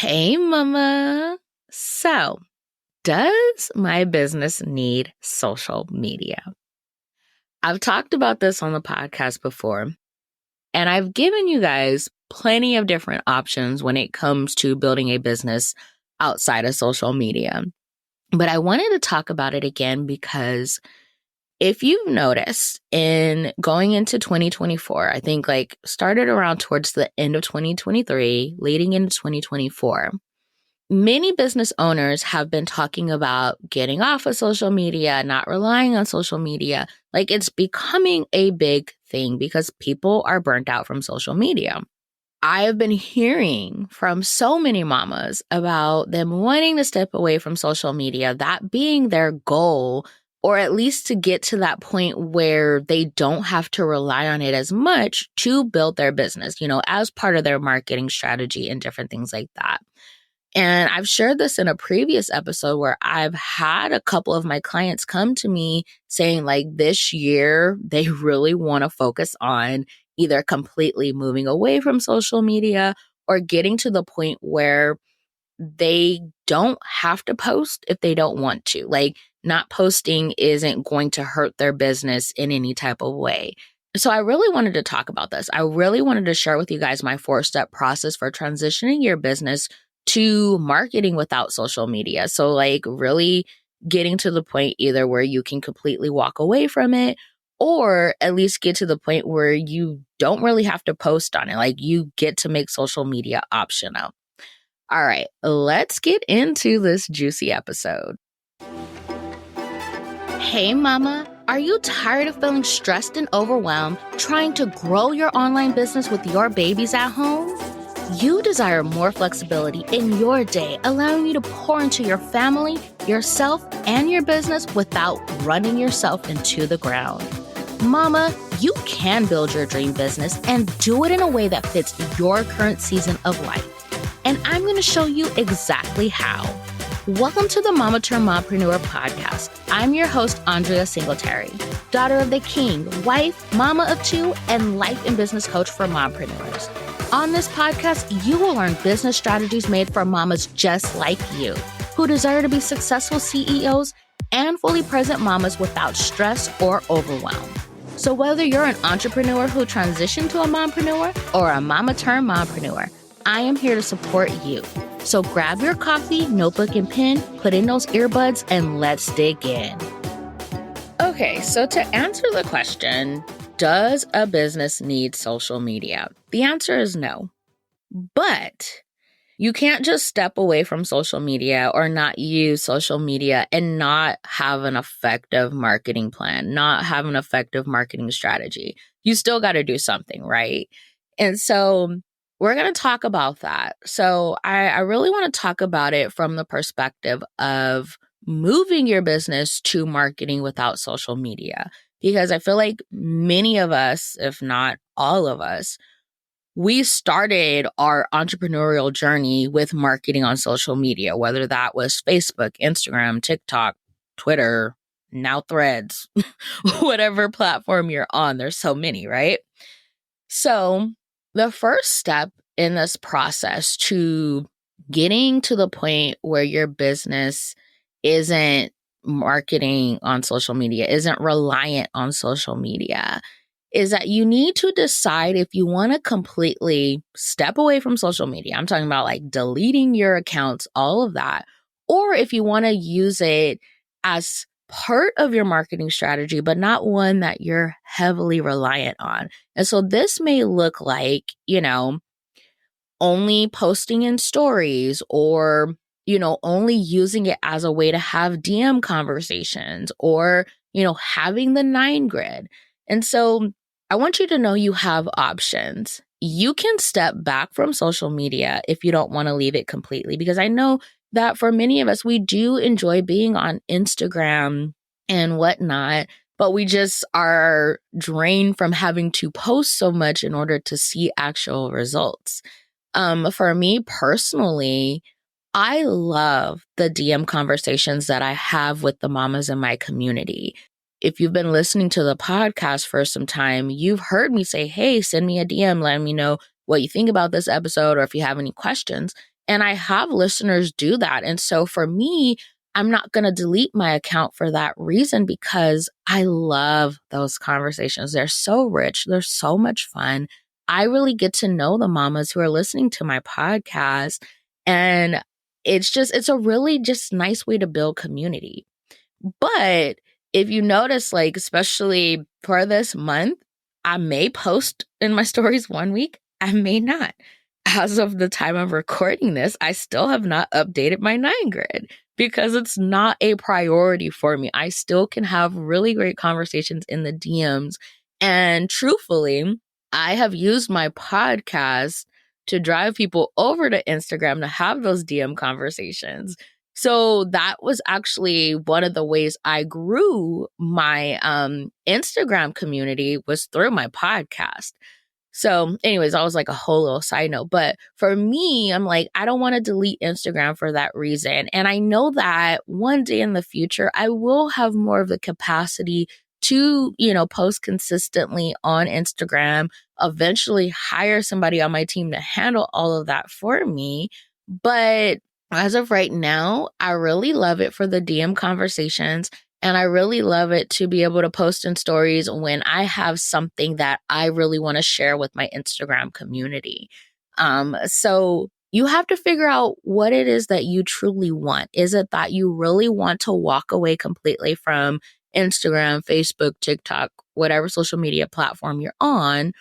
Hey, mama. So, does my business need social media? I've talked about this on the podcast before, and I've given you guys plenty of different options when it comes to building a business outside of social media. But I wanted to talk about it again because if you've noticed in going into 2024, I think started around towards the end of 2023, leading into 2024. Many business owners have been talking about getting off of social media, not relying on social media. It's becoming a big thing because people are burnt out from social media. I have been hearing from so many mamas about them wanting to step away from social media, that being their goal, or at least to get to that point where they don't have to rely on it as much to build their business, as part of their marketing strategy and different things like that. And I've shared this in a previous episode where I've had a couple of my clients come to me saying this year, they really want to focus on either completely moving away from social media or getting to the point where they don't have to post if they don't want to. Not posting isn't going to hurt their business in any type of way. So I really wanted to talk about this. I really wanted to share with you guys my 4-step process for transitioning your business to marketing without social media. So really getting to the point either where you can completely walk away from it or at least get to the point where you don't really have to post on it. You get to make social media optional. All right, let's get into this juicy episode. Hey, mama. Are you tired of feeling stressed and overwhelmed trying to grow your online business with your babies at home? You desire more flexibility in your day, allowing you to pour into your family, yourself, and your business without running yourself into the ground. Mama, you can build your dream business and do it in a way that fits your current season of life. And I'm going to show you exactly how. Welcome to the Mama Turned Mompreneur podcast. I'm your host, Andria Singletary, daughter of the king, wife, mama of 2, and life and business coach for mompreneurs. On this podcast, you will learn business strategies made for mamas just like you, who desire to be successful CEOs and fully present mamas without stress or overwhelm. So whether you're an entrepreneur who transitioned to a mompreneur or a mama turned mompreneur, I am here to support you. So grab your coffee, notebook, and pen, put in those earbuds, and let's dig in. Okay, so to answer the question, does a business need social media? The answer is no. But you can't just step away from social media or not use social media and not have an effective marketing plan, not have an effective marketing strategy. You still got to do something, right? And so we're going to talk about that. So I really want to talk about it from the perspective of moving your business to marketing without social media. Because I feel like many of us, if not all of us, we started our entrepreneurial journey with marketing on social media, whether that was Facebook, Instagram, TikTok, Twitter, now Threads, whatever platform you're on. There's so many, right? So the first step in this process to getting to the point where your business isn't marketing on social media, isn't reliant on social media, is that you need to decide if you want to completely step away from social media. I'm talking about deleting your accounts, all of that, or if you want to use it as part of your marketing strategy, but not one that you're heavily reliant on. And so this may look like, only posting in stories or only using it as a way to have DM conversations or, having the 9 grid. And so I want you to know you have options. You can step back from social media if you don't want to leave it completely, because I know that for many of us, we do enjoy being on Instagram and whatnot, but we just are drained from having to post so much in order to see actual results. For me personally, I love the DM conversations that I have with the mamas in my community. If you've been listening to the podcast for some time, you've heard me say, hey, send me a DM, let me know what you think about this episode or if you have any questions. And I have listeners do that. And so for me, I'm not going to delete my account for that reason because I love those conversations. They're so rich, they're so much fun. I really get to know the mamas who are listening to my podcast. And it's a really just nice way to build community. But if you notice, like, especially for this month, I may post in my stories one week, I may not. As of the time of recording this, I still have not updated my 9 grid because it's not a priority for me. I still can have really great conversations in the DMs. And truthfully, I have used my podcast to drive people over to Instagram to have those DM conversations. So that was actually one of the ways I grew my Instagram community was through my podcast. So, anyways, I was like a whole little side note. But for me, I'm like, I don't want to delete Instagram for that reason. And I know that one day in the future, I will have more of the capacity to, post consistently on Instagram, eventually hire somebody on my team to handle all of that for me. But as of right now, I really love it for the DM conversations. And I really love it to be able to post in stories when I have something that I really want to share with my Instagram community. So you have to figure out what it is that you truly want. Is it that you really want to walk away completely from Instagram, Facebook, TikTok, whatever social media platform you're on?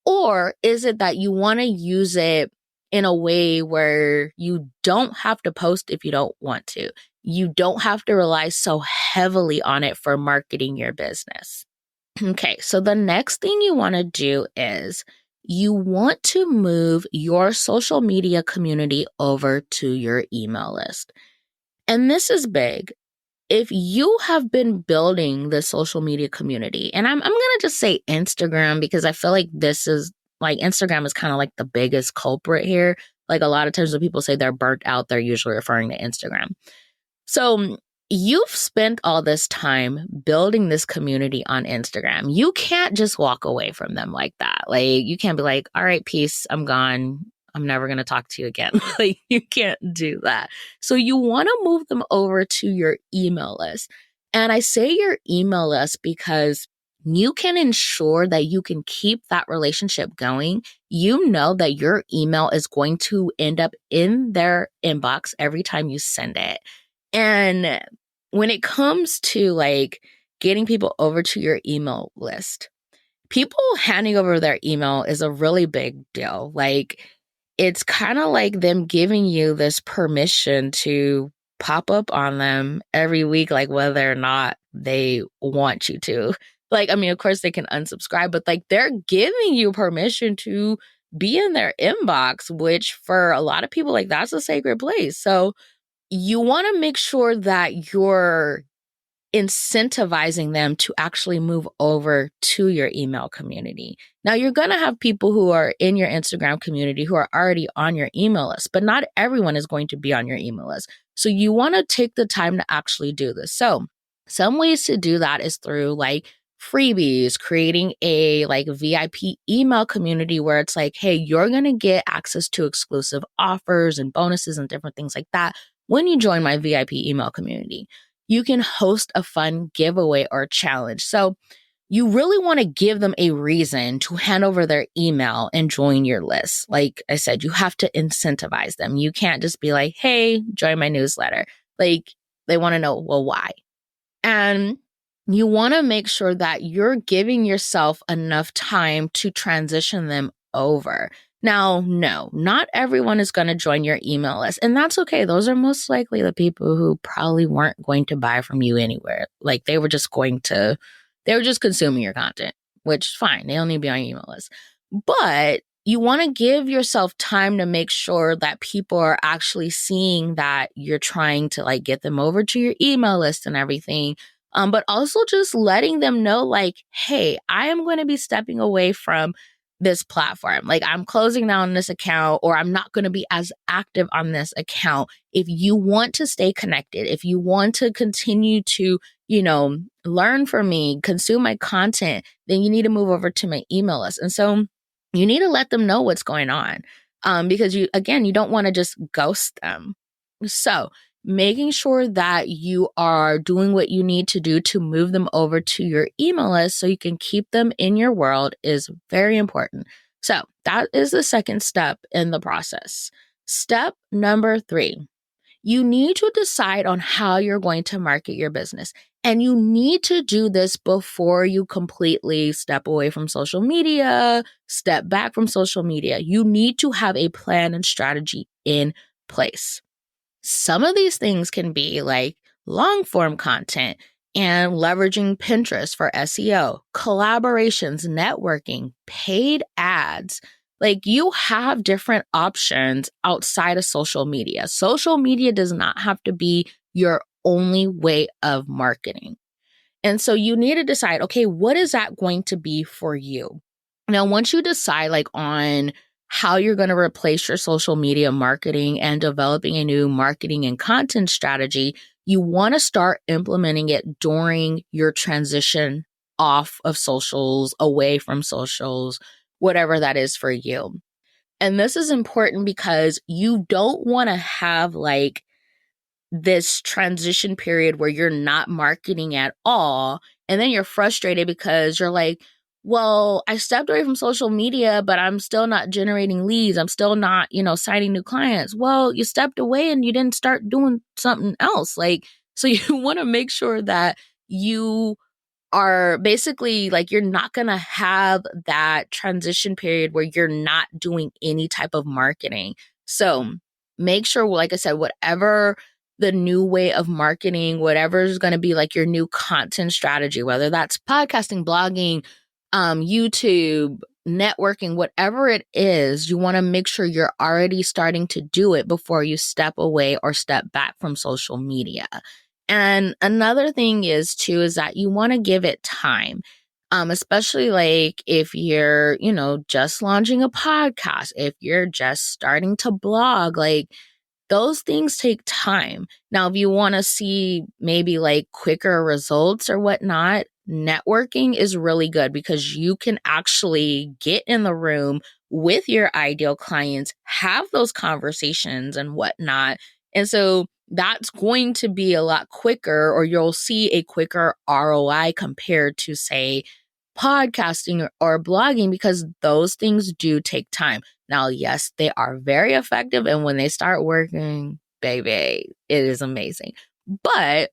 Or is it that you want to use it in a way where you don't have to post if you don't want to? You don't have to rely so heavily on it for marketing your business. Okay, so the next thing you want to do is you want to move your social media community over to your email list. And this is big. If you have been building the social media community, and I'm going to just say Instagram because I feel like this is like Instagram is kind of like the biggest culprit here. Like a lot of times when people say they're burnt out, they're usually referring to Instagram. So you've spent all this time building this community on Instagram. You can't just walk away from them like that. Like you can't be like, all right, peace, I'm gone. I'm never going to talk to you again. Like you can't do that. So you want to move them over to your email list. And I say your email list because you can ensure that you can keep that relationship going. You know that your email is going to end up in their inbox every time you send it. And when it comes to like getting people over to your email list, people handing over their email is a really big deal. Like it's kind of like them giving you this permission to pop up on them every week, like whether or not they want you to. Like, I mean, of course they can unsubscribe, but like they're giving you permission to be in their inbox, which for a lot of people, like that's a sacred place. So you want to make sure that you're incentivizing them to actually move over to your email community. Now, you're going to have people who are in your Instagram community who are already on your email list, but not everyone is going to be on your email list. So you want to take the time to actually do this. So some ways to do that is through like freebies, creating a like VIP email community where it's like, hey, you're going to get access to exclusive offers and bonuses and different things like that when you join my VIP email community. You can host a fun giveaway or challenge. So you really want to give them a reason to hand over their email and join your list. Like I said, you have to incentivize them. You can't just be like, hey, join my newsletter. Like they want to know, well, why? And you want to make sure that you're giving yourself enough time to transition them over. Now, no, not everyone is going to join your email list, and that's okay. Those are most likely the people who probably weren't going to buy from you anywhere. Like they were just consuming your content, which is fine. They don't need to be on your email list. But you want to give yourself time to make sure that people are actually seeing that you're trying to like get them over to your email list and everything. But also just letting them know like, hey, I am going to be stepping away from this platform. Like I'm closing down this account or I'm not going to be as active on this account. If you want to stay connected, if you want to continue to, learn from me, consume my content, then you need to move over to my email list. And so you need to let them know what's going on. because you don't want to just ghost them. So making sure that you are doing what you need to do to move them over to your email list so you can keep them in your world is very important. So that is the second step in the process. Step number 3, you need to decide on how you're going to market your business. And you need to do this before you completely step away from social media, step back from social media. You need to have a plan and strategy in place. Some of these things can be like long form content and leveraging Pinterest for SEO, collaborations, networking, paid ads. Like you have different options outside of social media. Social media does not have to be your only way of marketing. And so you need to decide, okay, what is that going to be for you? Now, once you decide like on how you're going to replace your social media marketing and developing a new marketing and content strategy, you want to start implementing it during your transition off of socials, away from socials, whatever that is for you. And this is important because you don't want to have like this transition period where you're not marketing at all. And then you're frustrated because you're like, well, I stepped away from social media, but I'm still not generating leads. I'm still not, signing new clients. Well, you stepped away and you didn't start doing something else. Like, so you want to make sure that you are basically like, you're not going to have that transition period where you're not doing any type of marketing. So make sure, like I said, whatever the new way of marketing, whatever is going to be like your new content strategy, whether that's podcasting, blogging, YouTube, networking, whatever it is, you want to make sure you're already starting to do it before you step away or step back from social media. And another thing is that you want to give it time. Especially like if you're, just launching a podcast, if you're just starting to blog, like those things take time. Now, if you want to see maybe like quicker results or whatnot, networking is really good because you can actually get in the room with your ideal clients, have those conversations and whatnot. And so that's going to be a lot quicker, or you'll see a quicker ROI compared to, say, podcasting or blogging, because those things do take time. Now, yes, they are very effective. And when they start working, baby, it is amazing. But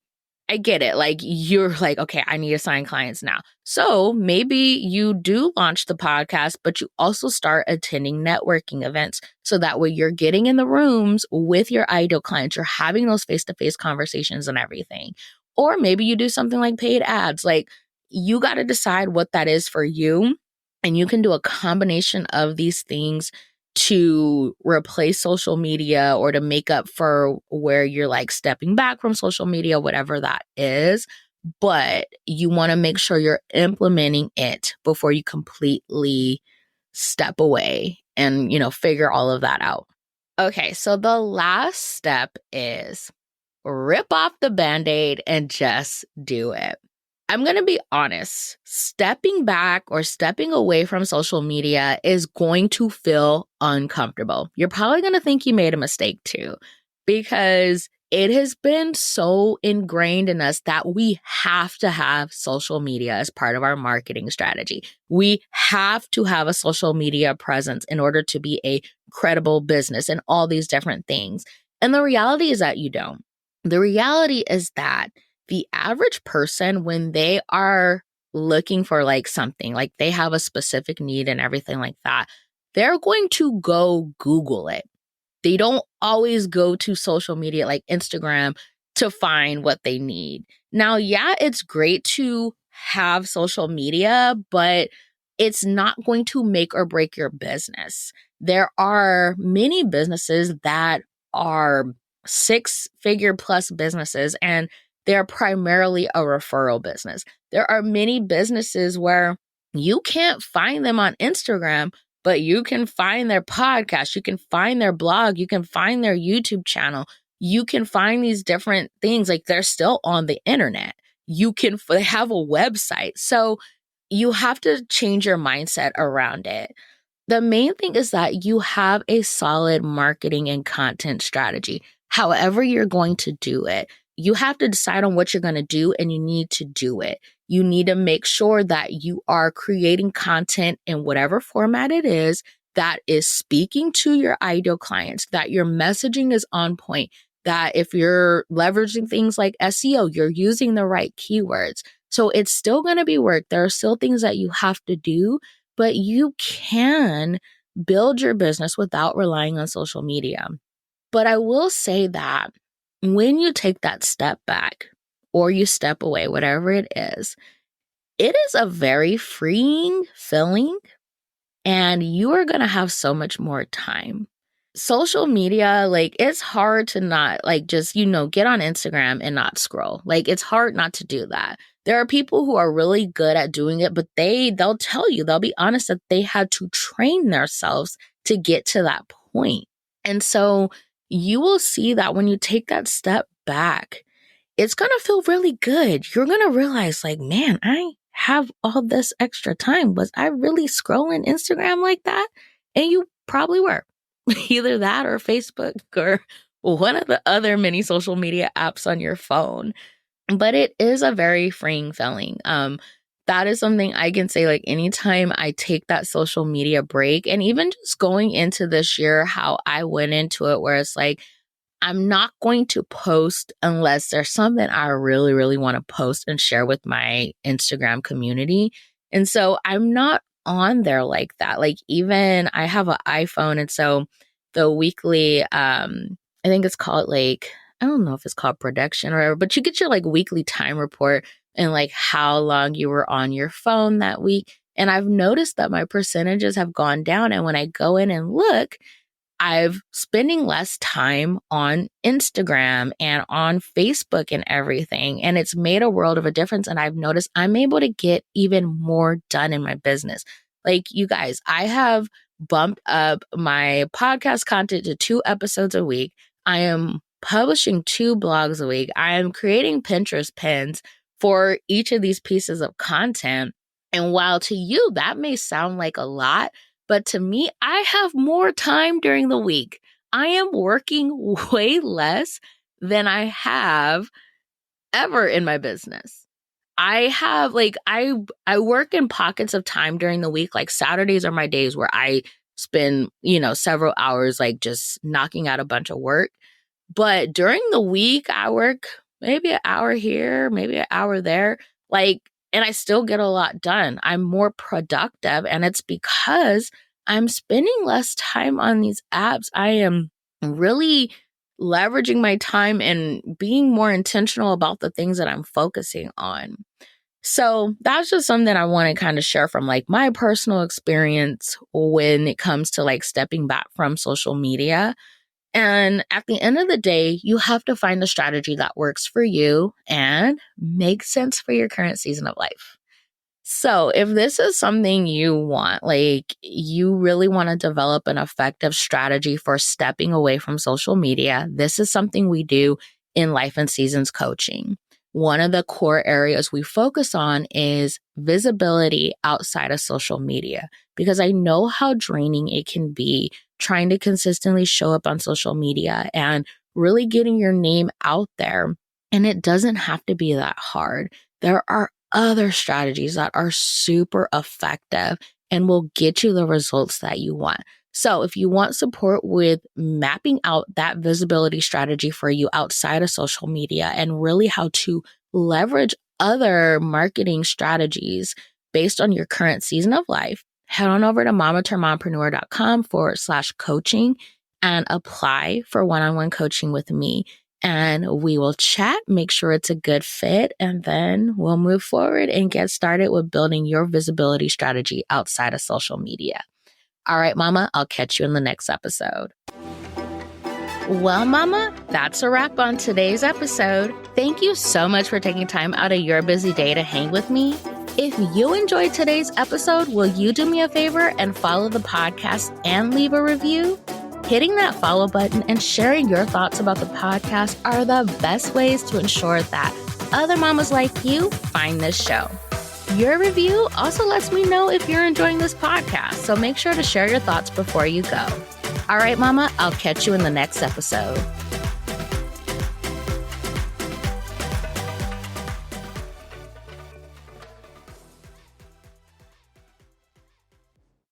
I get it. Like you're like, okay, I need to sign clients now. So maybe you do launch the podcast, but you also start attending networking events. So that way you're getting in the rooms with your ideal clients. You're having those face-to-face conversations and everything. Or maybe you do something like paid ads. Like you got to decide what that is for you. And you can do a combination of these things to replace social media or to make up for where you're like stepping back from social media, whatever that is. But you want to make sure you're implementing it before you completely step away and, figure all of that out. Okay, so the last step is rip off the Band-Aid and just do it. I'm going to be honest, stepping back or stepping away from social media is going to feel uncomfortable. You're probably going to think you made a mistake too, because it has been so ingrained in us that we have to have social media as part of our marketing strategy. We have to have a social media presence in order to be a credible business and all these different things. And the reality is that you don't. The reality is that the average person, when they are looking for like something, like they have a specific need and everything like that, they're going to go Google it. They don't always go to social media like Instagram to find what they need. Now, yeah, it's great to have social media, but it's not going to make or break your business. There are many businesses that are 6-figure plus businesses, and they're primarily a referral business. There are many businesses where you can't find them on Instagram, but you can find their podcast, you can find their blog, you can find their YouTube channel, you can find these different things. Like they're still on the internet. They have a website. So you have to change your mindset around it. The main thing is that you have a solid marketing and content strategy. However, you're going to do it, you have to decide on what you're going to do and you need to do it. You need to make sure that you are creating content in whatever format it is that is speaking to your ideal clients, that your messaging is on point, that if you're leveraging things like SEO, you're using the right keywords. So it's still going to be work. There are still things that you have to do, but you can build your business without relying on social media. But I will say that when you take that step back or you step away, whatever it is a very freeing feeling, and you are going to have so much more time. Social media, like, it's hard to not, like, just, get on Instagram and not scroll. Like, it's hard not to do that. There are people who are really good at doing it, but they'll tell you, they'll be honest that they had to train themselves to get to that point. And so you will see that when you take that step back, it's going to feel really good. You're going to realize, like, man, I have all this extra time. Was I really scrolling Instagram like that? And you probably were. Either that or Facebook or one of the other many social media apps on your phone. But it is a very freeing feeling. That is something I can say, like, anytime I take that social media break, and even just going into this year, how I went into it, where it's like, I'm not going to post unless there's something I really, really want to post and share with my Instagram community. And so I'm not on there like that. Like, even I have an iPhone, and so the weekly, I think it's called, like, I don't know if it's called production or whatever, but you get your, like, weekly time report and, like, how long you were on your phone that week. And I've noticed that my percentages have gone down. And when I go in and look, I've spending less time on Instagram and on Facebook and everything. And it's made a world of a difference. And I've noticed I'm able to get even more done in my business. Like, you guys, I have bumped up my podcast content to 2 episodes a week. I am publishing 2 blogs a week. I am creating Pinterest pins for each of these pieces of content. And while to you, that may sound like a lot, but to me, I have more time during the week. I am working way less than I have ever in my business. I have, like, I work in pockets of time during the week. Like, Saturdays are my days where I spend, several hours, like, just knocking out a bunch of work. But during the week, I work maybe an hour here, maybe an hour there. Like, and I still get a lot done. I'm more productive, and it's because I'm spending less time on these apps. I am really leveraging my time and being more intentional about the things that I'm focusing on. So that's just something I want to kind of share from, like, my personal experience when it comes to, like, stepping back from social media. And at the end of the day, you have to find a strategy that works for you and makes sense for your current season of life. So if this is something you want, like, you really want to develop an effective strategy for stepping away from social media, this is something we do in Life and Seasons coaching. One of the core areas we focus on is visibility outside of social media, because I know how draining it can be trying to consistently show up on social media and really getting your name out there. And it doesn't have to be that hard. There are other strategies that are super effective and will get you the results that you want. So if you want support with mapping out that visibility strategy for you outside of social media and really how to leverage other marketing strategies based on your current season of life, head on over to mamaturnmompreneur.com/coaching and apply for one-on-one coaching with me. And we will chat, make sure it's a good fit, and then we'll move forward and get started with building your visibility strategy outside of social media. All right, Mama, I'll catch you in the next episode. Well, Mama, that's a wrap on today's episode. Thank you so much for taking time out of your busy day to hang with me. If you enjoyed today's episode, will you do me a favor and follow the podcast and leave a review? Hitting that follow button and sharing your thoughts about the podcast are the best ways to ensure that other mamas like you find this show. Your review also lets me know if you're enjoying this podcast, so make sure to share your thoughts before you go. All right, Mama, I'll catch you in the next episode.